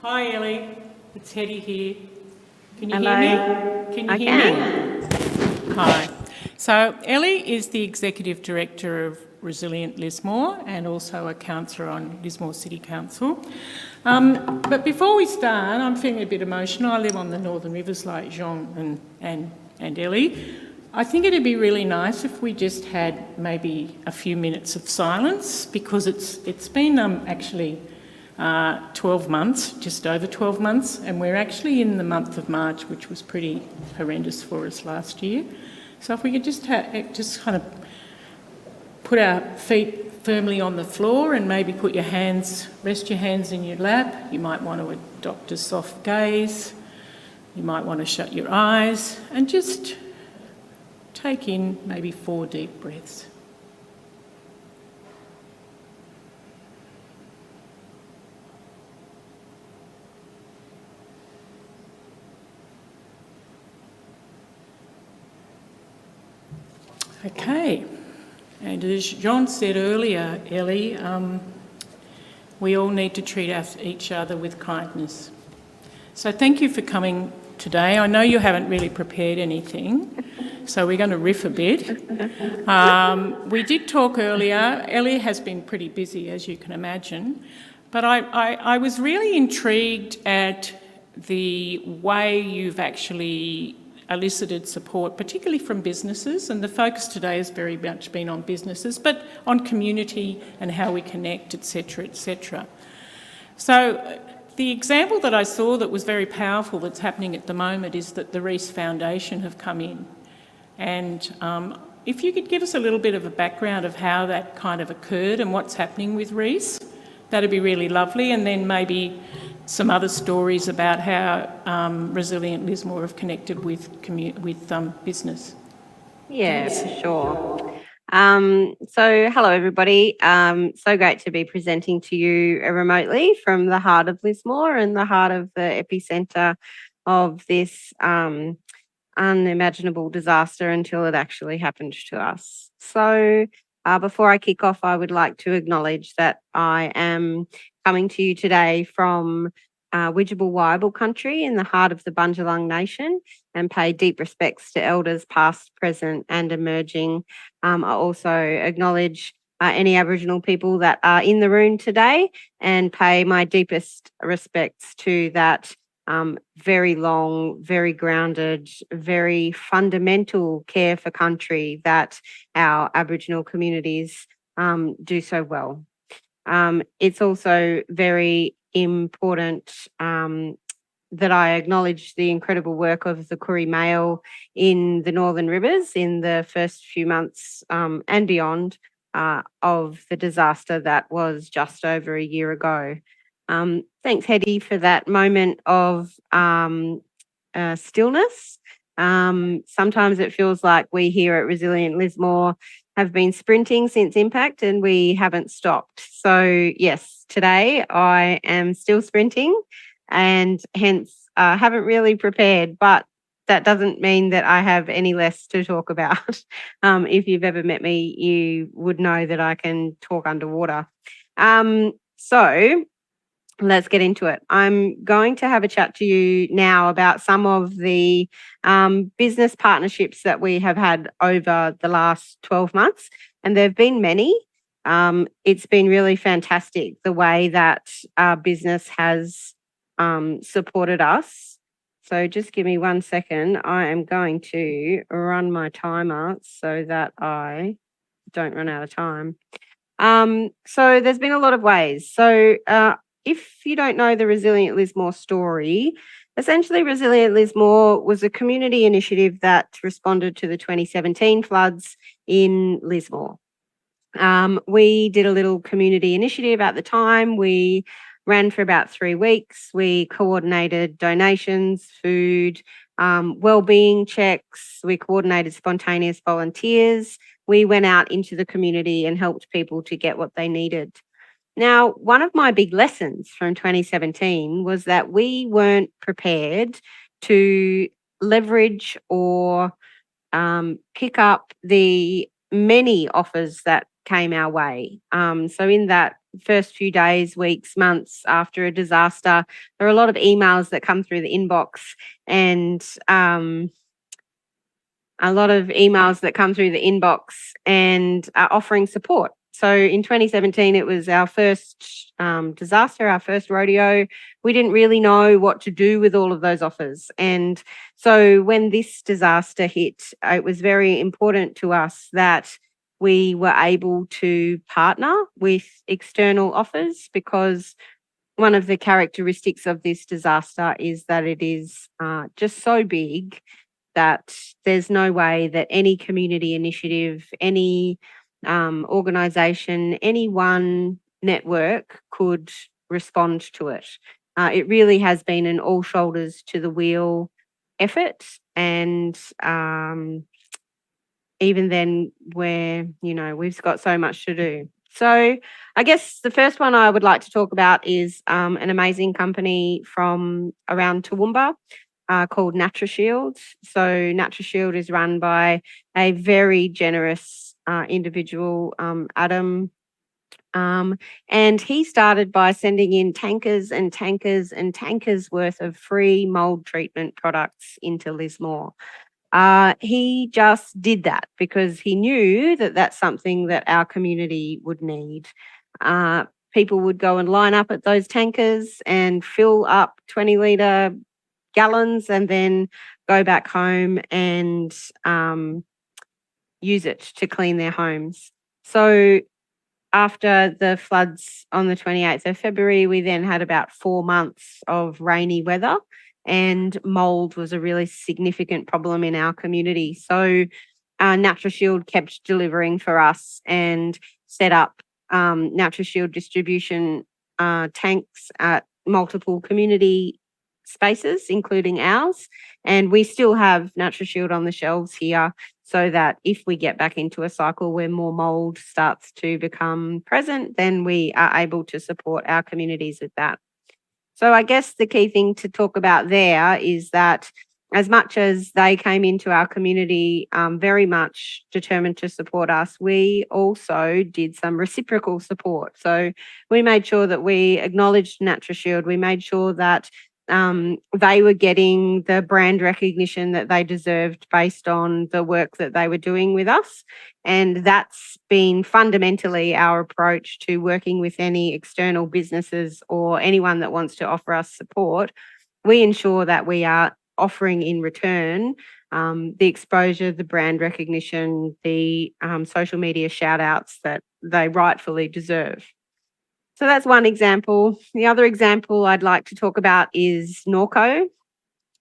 Hi Elly, it's Hetty here. Can you hear Hello. me? Can you I hear me? can. Hi. So Elly is the Executive Director of Resilient Lismore and also a councillor on Lismore City Council. But before we start, I'm feeling a bit emotional. I live on the Northern Rivers like Jean and Elly. I think it'd be really nice if we just had maybe a few minutes of silence, because it's been actually 12 months, just over 12 months, and we're actually in the month of March, which was pretty horrendous for us last year. So if we could just kind of put our feet firmly on the floor and maybe rest your hands in your lap. You might want to adopt a soft gaze. You might want to shut your eyes and just take in maybe 4 deep breaths. Okay, and as Jean said earlier, Elly, we all need to treat each other with kindness. So thank you for coming today. I know you haven't really prepared anything, so we're going to riff a bit. We did talk earlier. Elly has been pretty busy, as you can imagine, but I was really intrigued at the way you've actually elicited support, particularly from businesses, and the focus today has very much been on businesses, but on community and how we connect, etc., etc. So the example that I saw that was very powerful that's happening at the moment is that the Reese Foundation have come in. And if you could give us a little bit of a background of how that kind of occurred and what's happening with Reese, that'd be really lovely. And then maybe some other stories about how Resilient Lismore have connected with business. Yeah, for sure. So hello everybody. So great to be presenting to you remotely from the heart of Lismore and the heart of the epicentre of this unimaginable disaster until it actually happened to us. So before I kick off, I would like to acknowledge that I am coming to you today from Widjabul Waible country in the heart of the Bundjalung Nation, and pay deep respects to elders past, present and emerging. I also acknowledge any Aboriginal people that are in the room today, and pay my deepest respects to that very long, very grounded, very fundamental care for country that our Aboriginal communities do so well. It's also very important that I acknowledge the incredible work of the Koori Mail in the Northern Rivers in the first few months and beyond of the disaster that was just over a year ago. Thanks, Hetty, for that moment of stillness. Sometimes it feels like we here at Resilient Lismore have been sprinting since impact and we haven't stopped. So yes, today I am still sprinting and hence haven't really prepared, but that doesn't mean that I have any less to talk about. If you've ever met me, you would know that I can talk underwater. So let's get into it. I'm going to have a chat to you now about some of the business partnerships that we have had over the last 12 months, and there have been many. It's been really fantastic the way that our business has supported us. So just give me 1 second. I am going to run my timer so that I don't run out of time. So there's been a lot of ways. So if you don't know the Resilient Lismore story, essentially Resilient Lismore was a community initiative that responded to the 2017 floods in Lismore. We did a little community initiative at the time. We ran for about 3 weeks. We coordinated donations, food, wellbeing checks. We coordinated spontaneous volunteers. We went out into the community and helped people to get what they needed. Now, one of my big lessons from 2017 was that we weren't prepared to leverage or pick up the many offers that came our way. So in that first few days, weeks, months after a disaster, there are a lot of emails that come through the inbox, and are offering support. So in 2017, it was our first disaster, our first rodeo. We didn't really know what to do with all of those offers. And so when this disaster hit, it was very important to us that we were able to partner with external offers, because one of the characteristics of this disaster is that it is just so big that there's no way that any community initiative, any organisation, any one network could respond to it. It really has been an all shoulders to the wheel effort, and even then we've got so much to do. So I guess the first one I would like to talk about is an amazing company from around Toowoomba called NatraShield. So NatraShield is run by a very generous individual, Adam. And he started by sending in tankers and tankers and tankers worth of free mold treatment products into Lismore. He just did that because he knew that that's something that our community would need. People would go and line up at those tankers and fill up 20-litre gallons and then go back home and use it to clean their homes. So after the floods on the 28th of February, we then had about 4 months of rainy weather, and mold was a really significant problem in our community. So NatraShield kept delivering for us and set up NatraShield distribution tanks at multiple community spaces, including ours. And we still have NatraShield on the shelves here, so that if we get back into a cycle where more mold starts to become present, then we are able to support our communities with that. So I guess the key thing to talk about there is that as much as they came into our community very much determined to support us, we also did some reciprocal support. So we made sure that we acknowledged NatraShield. We made sure that they were getting the brand recognition that they deserved based on the work that they were doing with us. And that's been fundamentally our approach to working with any external businesses or anyone that wants to offer us support. We ensure that we are offering in return the exposure, the brand recognition, the social media shout outs that they rightfully deserve. So that's one example. The other example I'd like to talk about is Norco.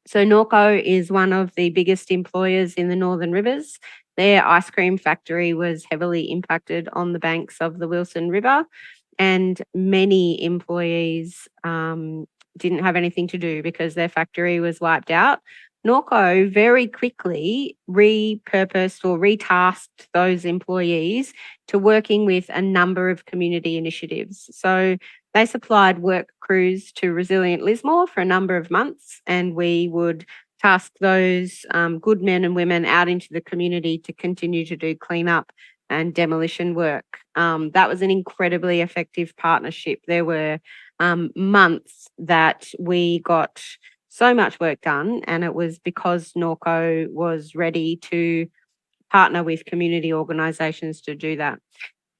So Norco is one of the biggest employers in the Northern Rivers. Their ice cream factory was heavily impacted on the banks of the Wilson River, and many employees didn't have anything to do because their factory was wiped out. Norco very quickly repurposed or retasked those employees to working with a number of community initiatives. So they supplied work crews to Resilient Lismore for a number of months, and we would task those good men and women out into the community to continue to do cleanup and demolition work. That was an incredibly effective partnership. There were months that we got so much work done, and it was because Norco was ready to partner with community organisations to do that.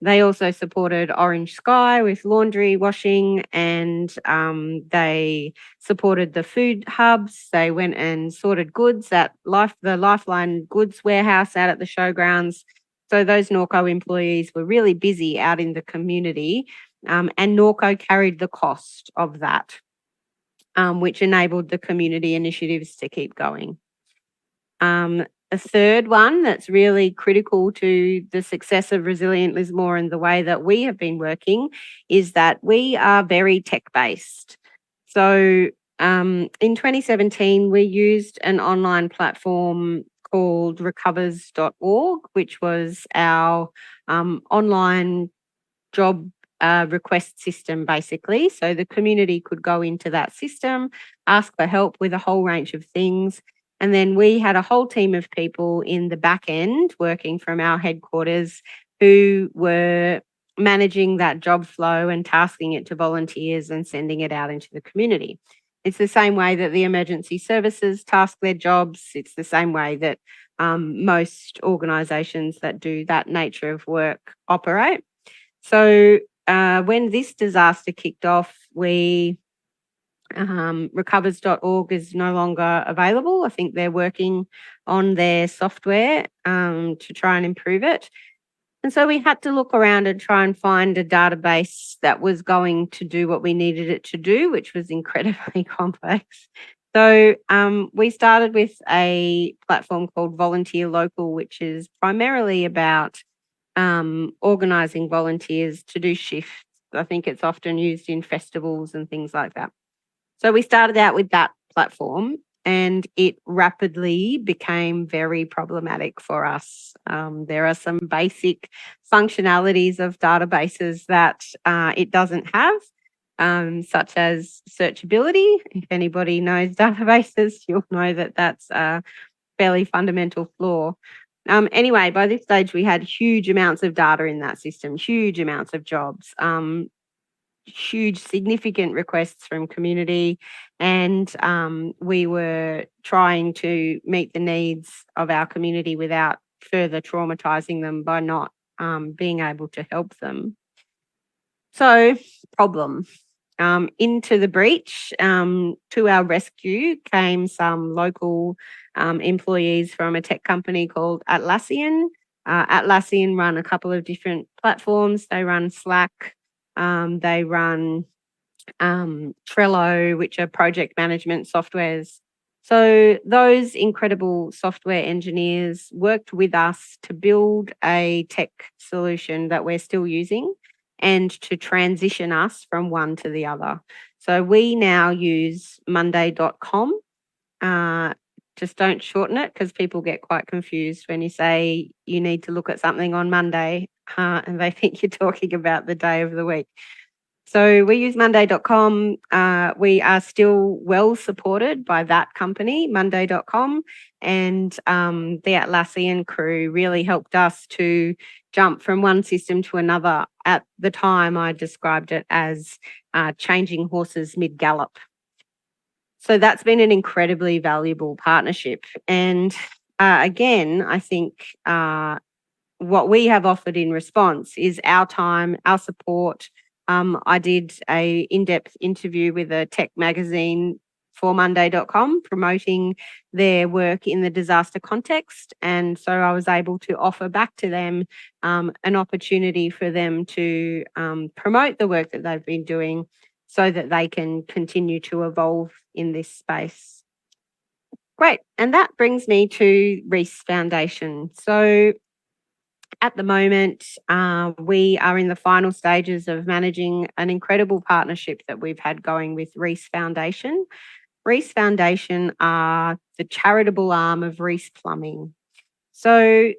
They also supported Orange Sky with laundry washing, and they supported the food hubs. They went and sorted goods at the Lifeline Goods Warehouse out at the showgrounds. So those Norco employees were really busy out in the community, and Norco carried the cost of that, which enabled the community initiatives to keep going. A third one that's really critical to the success of Resilient Lismore and the way that we have been working is that we are very tech-based. So in 2017, we used an online platform called recovers.org, which was our online job request system, basically. So the community could go into that system, ask for help with a whole range of things. And then we had a whole team of people in the back end working from our headquarters who were managing that job flow and tasking it to volunteers and sending it out into the community. It's the same way that the emergency services task their jobs. It's the same way that most organisations that do that nature of work operate. So when this disaster kicked off, recovers.org is no longer available. I think they're working on their software to try and improve it. And so we had to look around and try and find a database that was going to do what we needed it to do, which was incredibly complex. So we started with a platform called Volunteer Local, which is primarily about organising volunteers to do shifts. I think it's often used in festivals and things like that. So we started out with that platform, and it rapidly became very problematic for us. There are some basic functionalities of databases that it doesn't have, such as searchability. If anybody knows databases, you'll know that that's a fairly fundamental flaw. Anyway, by this stage, we had huge amounts of data in that system, huge amounts of jobs, huge significant requests from community, and we were trying to meet the needs of our community without further traumatizing them by not being able to help them. So, problem. Into the breach, to our rescue came some local employees from a tech company called Atlassian. Atlassian run a couple of different platforms. They run Slack, they run Trello, which are project management softwares. So those incredible software engineers worked with us to build a tech solution that we're still using and to transition us from one to the other. So we now use monday.com. Just don't shorten it, because people get quite confused when you say you need to look at something on Monday and they think you're talking about the day of the week. So we use monday.com. We are still well supported by that company, monday.com, and the Atlassian crew really helped us to jump from one system to another. At the time, I described it as changing horses mid-gallop. So that's been an incredibly valuable partnership. And again, I think what we have offered in response is our time, our support. I did a in-depth interview with a tech magazine for monday.com promoting their work in the disaster context. And so I was able to offer back to them an opportunity for them to promote the work that they've been doing so that they can continue to evolve in this space. Great. And that brings me to Reese Foundation. So at the moment, we are in the final stages of managing an incredible partnership that we've had going with Reese Foundation. Reese Foundation are the charitable arm of Reese Plumbing. So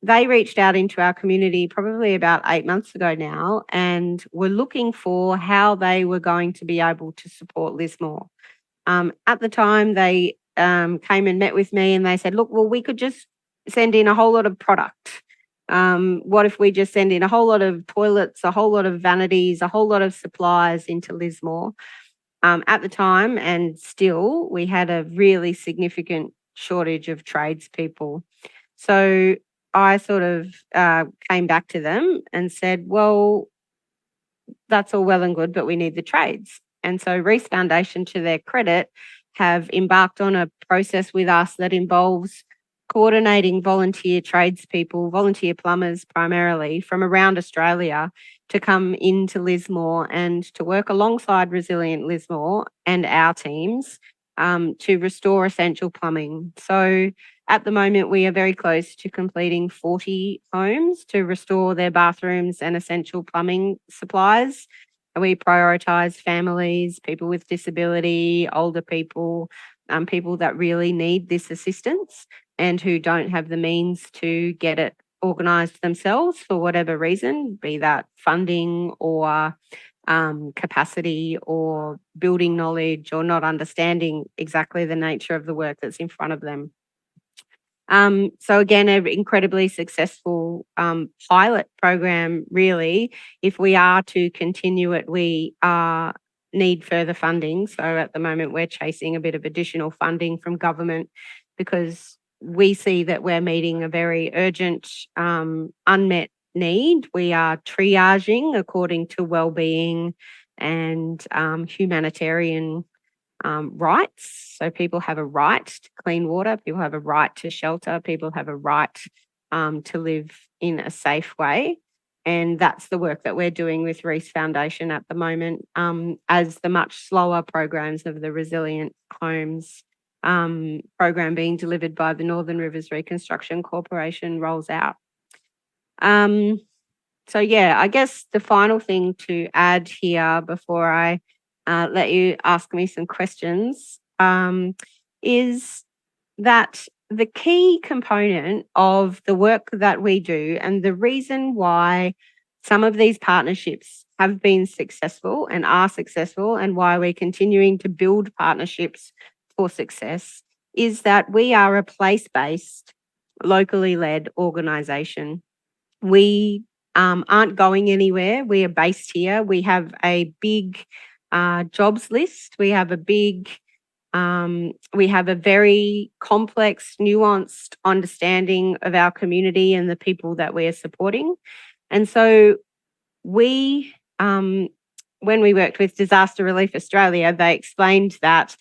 they reached out into our community probably about 8 months ago now, and were looking for how they were going to be able to support Lismore. At the time, they came and met with me and they said, look, well, we could just send in a whole lot of product. What if we just send in a whole lot of toilets, a whole lot of vanities, a whole lot of supplies into Lismore? At the time, and still, we had a really significant shortage of tradespeople. So I sort of came back to them and said, well, that's all well and good, but we need the trades. And so Reese Foundation, to their credit, have embarked on a process with us that involves coordinating volunteer tradespeople, volunteer plumbers primarily, from around Australia to come into Lismore and to work alongside Resilient Lismore and our teams to restore essential plumbing. So at the moment, we are very close to completing 40 homes to restore their bathrooms and essential plumbing supplies. We prioritise families, people with disability, older people, people that really need this assistance and who don't have the means to get it organised themselves for whatever reason, be that funding or capacity or building knowledge or not understanding exactly the nature of the work that's in front of them. So again, an incredibly successful pilot program, really. If we are to continue it, we need further funding. So at the moment, we're chasing a bit of additional funding from government because we see that we're meeting a very urgent, unmet need. We are triaging according to wellbeing and humanitarian rights. So people have a right to clean water, people have a right to shelter, people have a right to live in a safe way. And that's the work that we're doing with Reese Foundation at the moment, as the much slower programs of the Resilient Homes program being delivered by the Northern Rivers Reconstruction Corporation rolls out. So yeah, I guess the final thing to add here before I let you ask me some questions is that the key component of the work that we do and the reason why some of these partnerships have been successful and are successful and why we're continuing to build partnerships for success is that we are a place-based, locally led organisation. We aren't going anywhere. We are based here. We have a big jobs list. We have a very complex, nuanced understanding of our community and the people that we are supporting. And so we, when we worked with Disaster Relief Australia, they explained that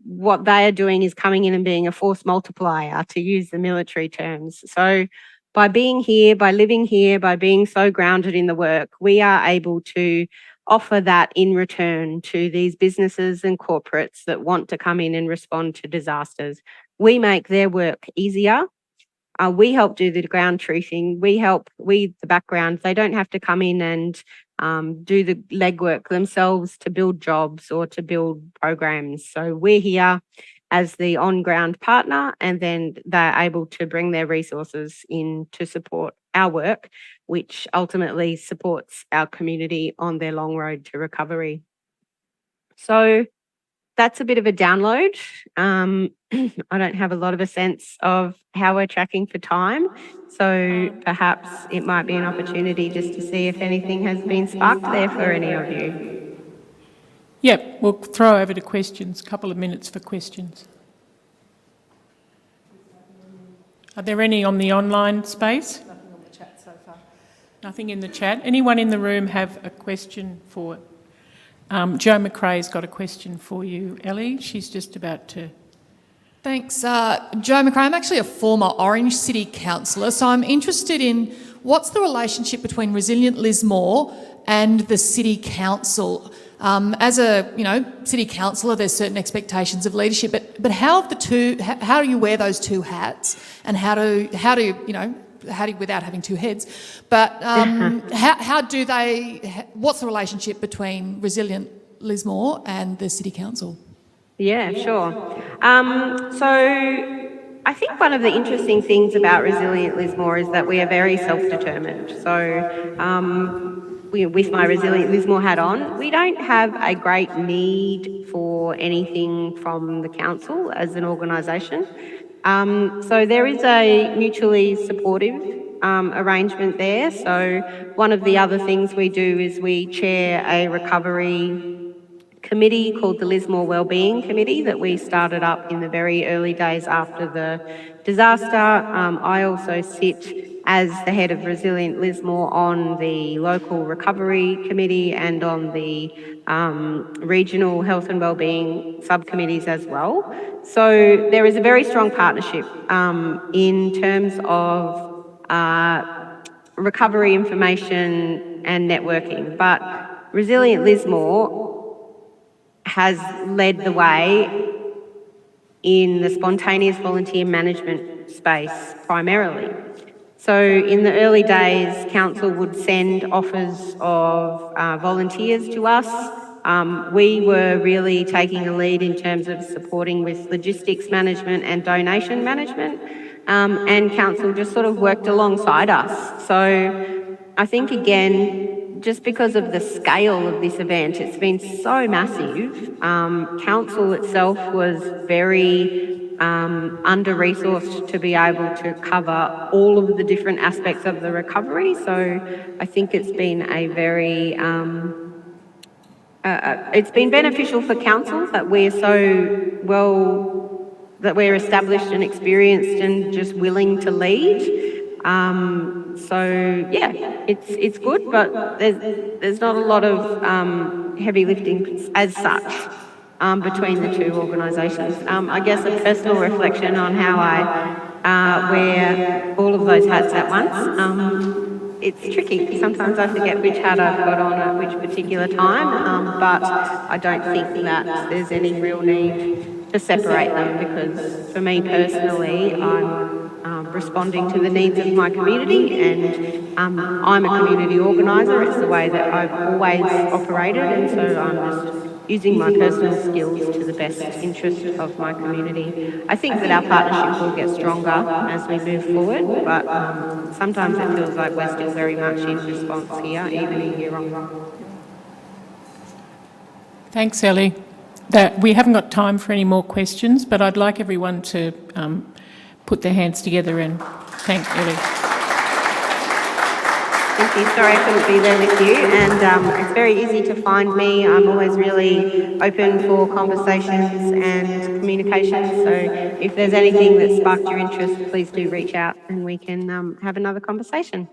what they are doing is coming in and being a force multiplier, to use the military terms. So by being here, by living here, by being so grounded in the work, we are able to offer that in return to these businesses and corporates that want to come in and respond to disasters. We make their work easier. We help do the ground truthing. We help with the background. They don't have to come in and do the legwork themselves to build jobs or to build programs. So we're here as the on-ground partner, and then they're able to bring their resources in to support our work, which ultimately supports our community on their long road to recovery. So that's a bit of a download. I don't have a lot of a sense of how we're tracking for time. So perhaps it might be an opportunity just to see if anything has been sparked there for any of you. Yep, we'll throw over to questions, a couple of minutes for questions. Are there any on the online space? Nothing on the chat so far. Nothing in the chat. Anyone in the room have a question for Jo McRae's got a question for you, Elly. She's just about to... Thanks. Jo McRae, I'm actually a former Orange City councillor, so I'm interested in what's the relationship between Resilient Lismore and the City Council. As a city councillor, there's certain expectations of leadership, but how do you wear those two hats, and how do without having two heads? But what's the relationship between Resilient Lismore and the City Council? Yeah, sure. So I think one of the interesting things about Resilient Lismore is that we are very self-determined. So with my Resilient Lismore hat on, we don't have a great need for anything from the council as an organisation. So there is a mutually supportive arrangement there. So one of the other things we do is we chair a recovery committee called the Lismore Wellbeing Committee that we started up in the very early days after the disaster. I also sit as the head of Resilient Lismore on the local recovery committee and on the regional health and wellbeing subcommittees as well. So there is a very strong partnership in terms of recovery information and networking. But Resilient Lismore has led the way in the spontaneous volunteer management space primarily. So in the early days, council would send offers of volunteers to us. We were really taking a lead in terms of supporting with logistics management and donation management, and council just sort of worked alongside us. So I think, again, just because of the scale of this event, it's been so massive. Council itself was very under-resourced to be able to cover all of the different aspects of the recovery. So I think it's been a very, it's been beneficial for council that we're so well, that we're established and experienced and just willing to lead. So yeah, it's good, but there's not a lot of heavy lifting as such between the two organisations. I guess a personal reflection on how I wear all of those hats at once. It's tricky. Sometimes I forget which hat I've got on at which particular time, but I don't think that there's any real need to separate them, because for me personally, I'm responding to the needs of my community, and I'm a community organiser. It's the way that I've always operated, and so I'm just using my personal skills to the best interest of my community. I think that our partnership will get stronger as we move forward, but sometimes it feels like we're still very much in response here, even a year on. Thanks, Elly. We haven't got time for any more questions, but I'd like everyone to put their hands together and thank Elly. Thank you. Sorry I couldn't be there with you, and it's very easy to find me. I'm always really open for conversations and communication, so if there's anything that sparked your interest, please do reach out and we can have another conversation.